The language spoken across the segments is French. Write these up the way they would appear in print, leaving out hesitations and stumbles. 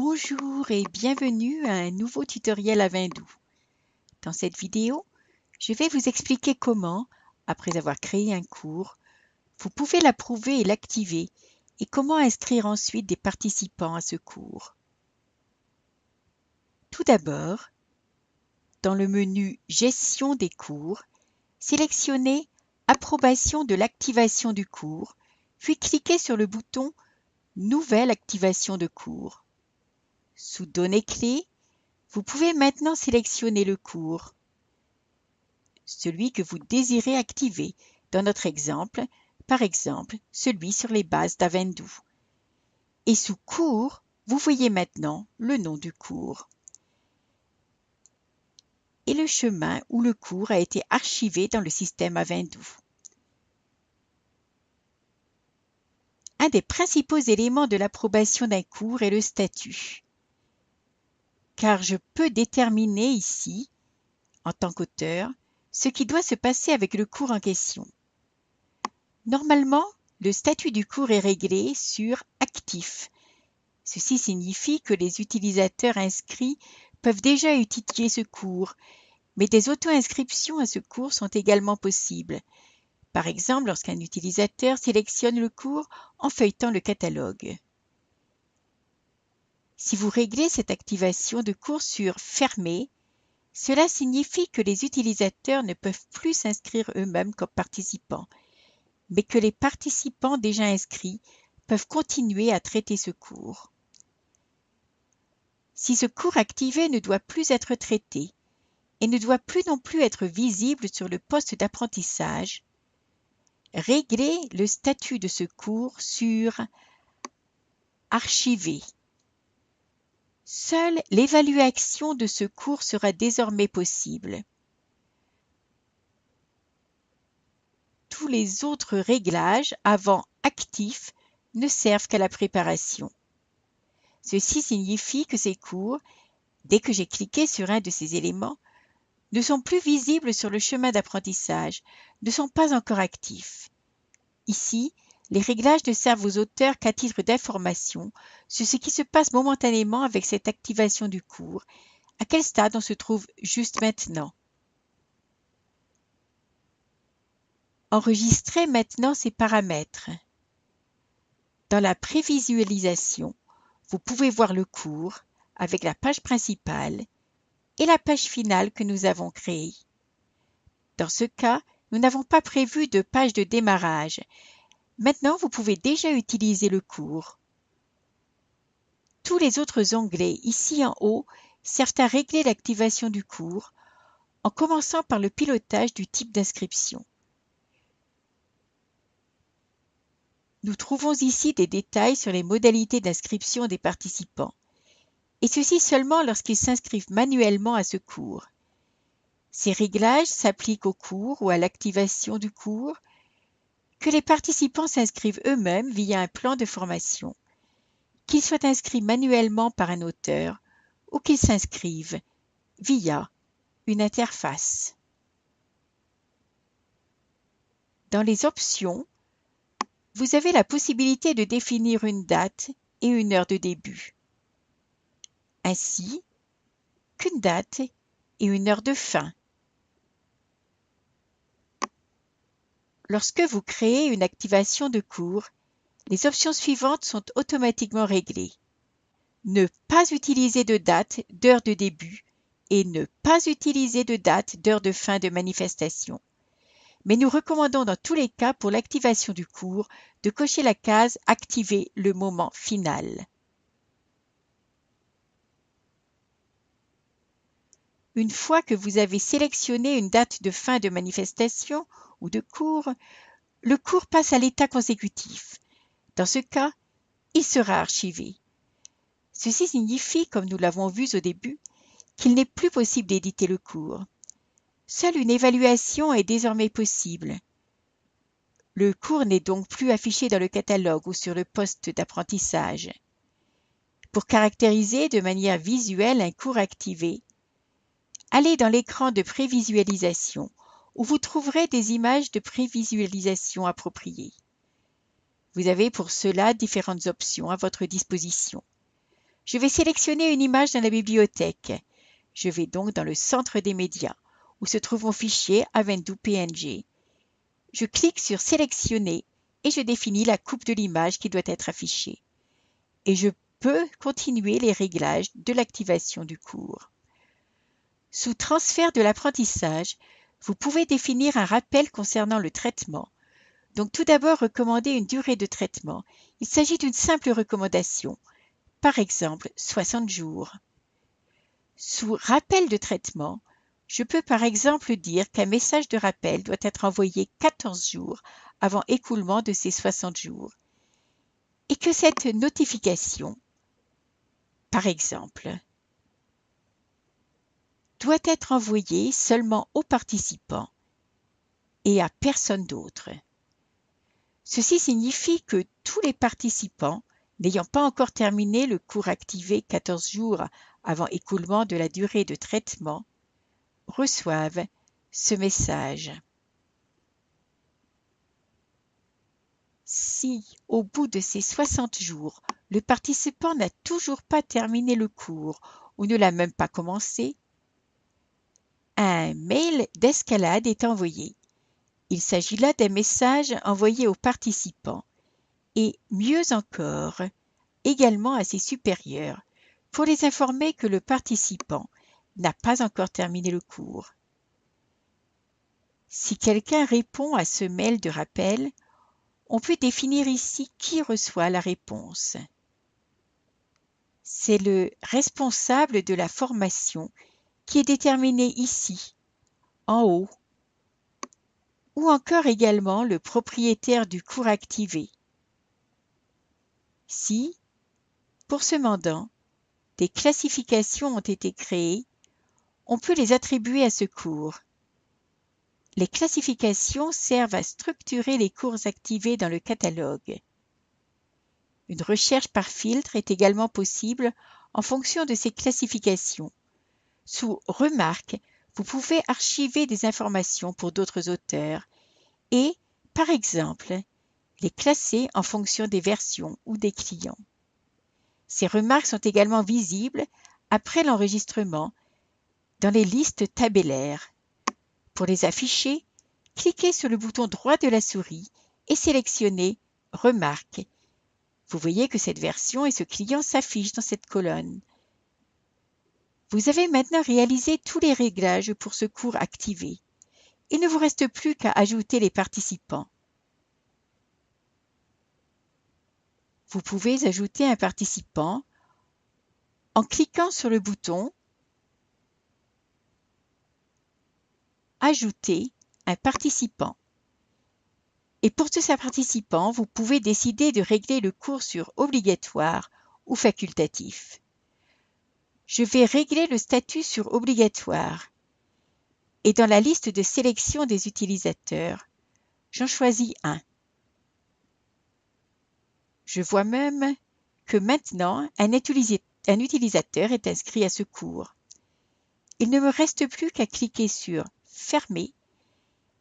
Bonjour et bienvenue à un nouveau tutoriel à Windoo. Dans cette vidéo, je vais vous expliquer comment, après avoir créé un cours, vous pouvez l'approuver et l'activer et comment inscrire ensuite des participants à ce cours. Tout d'abord, dans le menu Gestion des cours, sélectionnez Approbation de l'activation du cours, puis cliquez sur le bouton Nouvelle activation de cours. Sous Données clés, vous pouvez maintenant sélectionner le cours, celui que vous désirez activer, dans notre exemple, par exemple, celui sur les bases d'Awendoo. Et sous Cours, vous voyez maintenant le nom du cours et le chemin où le cours a été archivé dans le système Awendoo. Un des principaux éléments de l'approbation d'un cours est le statut, car je peux déterminer ici, en tant qu'auteur, ce qui doit se passer avec le cours en question. Normalement, le statut du cours est réglé sur « Actif ». Ceci signifie que les utilisateurs inscrits peuvent déjà étudier ce cours, mais des auto-inscriptions à ce cours sont également possibles. Par exemple, lorsqu'un utilisateur sélectionne le cours en feuilletant le catalogue. Si vous réglez cette activation de cours sur « Fermé », cela signifie que les utilisateurs ne peuvent plus s'inscrire eux-mêmes comme participants, mais que les participants déjà inscrits peuvent continuer à traiter ce cours. Si ce cours activé ne doit plus être traité et ne doit plus non plus être visible sur le poste d'apprentissage, réglez le statut de ce cours sur « Archiver ». Seule l'évaluation de ce cours sera désormais possible. Tous les autres réglages avant « Actif » ne servent qu'à la préparation. Ceci signifie que ces cours, dès que j'ai cliqué sur un de ces éléments, ne sont plus visibles sur le chemin d'apprentissage, ne sont pas encore actifs. Ici, les réglages ne servent aux auteurs qu'à titre d'information sur ce qui se passe momentanément avec cette activation du cours, à quel stade on se trouve juste maintenant. Enregistrez maintenant ces paramètres. Dans la prévisualisation, vous pouvez voir le cours avec la page principale et la page finale que nous avons créée. Dans ce cas, nous n'avons pas prévu de page de démarrage. Maintenant, vous pouvez déjà utiliser le cours. Tous les autres onglets ici en haut servent à régler l'activation du cours, en commençant par le pilotage du type d'inscription. Nous trouvons ici des détails sur les modalités d'inscription des participants, et ceci seulement lorsqu'ils s'inscrivent manuellement à ce cours. Ces réglages s'appliquent au cours ou à l'activation du cours, que les participants s'inscrivent eux-mêmes via un plan de formation, qu'ils soient inscrits manuellement par un auteur ou qu'ils s'inscrivent via une interface. Dans les options, vous avez la possibilité de définir une date et une heure de début, ainsi qu'une date et une heure de fin. Lorsque vous créez une activation de cours, les options suivantes sont automatiquement réglées. Ne pas utiliser de date, d'heure de début et ne pas utiliser de date, d'heure de fin de manifestation. Mais nous recommandons dans tous les cas pour l'activation du cours de cocher la case « Activer le moment final ». Une fois que vous avez sélectionné une date de fin de manifestation ou de cours, le cours passe à l'état consécutif. Dans ce cas, il sera archivé. Ceci signifie, comme nous l'avons vu au début, qu'il n'est plus possible d'éditer le cours. Seule une évaluation est désormais possible. Le cours n'est donc plus affiché dans le catalogue ou sur le poste d'apprentissage. Pour caractériser de manière visuelle un cours activé, allez dans l'écran de prévisualisation où vous trouverez des images de prévisualisation appropriées. Vous avez pour cela différentes options à votre disposition. Je vais sélectionner une image dans la bibliothèque. Je vais donc dans le centre des médias, où se trouve mon fichier Avendu PNG. Je clique sur Sélectionner et je définis la coupe de l'image qui doit être affichée. Et je peux continuer les réglages de l'activation du cours. Sous Transfert de l'apprentissage, vous pouvez définir un rappel concernant le traitement. Donc tout d'abord, recommander une durée de traitement. Il s'agit d'une simple recommandation, par exemple 60 jours. Sous Rappel de traitement, je peux par exemple dire qu'un message de rappel doit être envoyé 14 jours avant écoulement de ces 60 jours et que cette notification, par exemple, doit être envoyée seulement aux participants et à personne d'autre. Ceci signifie que tous les participants n'ayant pas encore terminé le cours activé 14 jours avant écoulement de la durée de traitement reçoivent ce message. Si, au bout de ces 60 jours, le participant n'a toujours pas terminé le cours ou ne l'a même pas commencé, un mail d'escalade est envoyé. Il s'agit là d'un message envoyé aux participants et, mieux encore, également à ses supérieurs, pour les informer que le participant n'a pas encore terminé le cours. Si quelqu'un répond à ce mail de rappel, on peut définir ici qui reçoit la réponse. C'est le responsable de la formation qui est déterminé ici, en haut, ou encore également le propriétaire du cours activé. Si, pour ce mandant, des classifications ont été créées, on peut les attribuer à ce cours. Les classifications servent à structurer les cours activés dans le catalogue. Une recherche par filtre est également possible en fonction de ces classifications. Sous Remarques, vous pouvez archiver des informations pour d'autres auteurs et, par exemple, les classer en fonction des versions ou des clients. Ces remarques sont également visibles après l'enregistrement dans les listes tabellaires. Pour les afficher, cliquez sur le bouton droit de la souris et sélectionnez Remarques. Vous voyez que cette version et ce client s'affichent dans cette colonne. Vous avez maintenant réalisé tous les réglages pour ce cours activé. Il ne vous reste plus qu'à ajouter les participants. Vous pouvez ajouter un participant en cliquant sur le bouton « Ajouter un participant ». Et pour tous ces participants, vous pouvez décider de régler le cours sur obligatoire ou facultatif. Je vais régler le statut sur obligatoire et dans la liste de sélection des utilisateurs, j'en choisis un. Je vois même que maintenant un utilisateur est inscrit à ce cours. Il ne me reste plus qu'à cliquer sur « Fermer »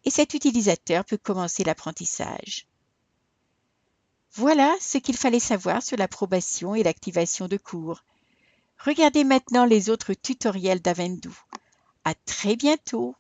et cet utilisateur peut commencer l'apprentissage. Voilà ce qu'il fallait savoir sur l'approbation et l'activation de cours. Regardez maintenant les autres tutoriels d'Avendu. À très bientôt!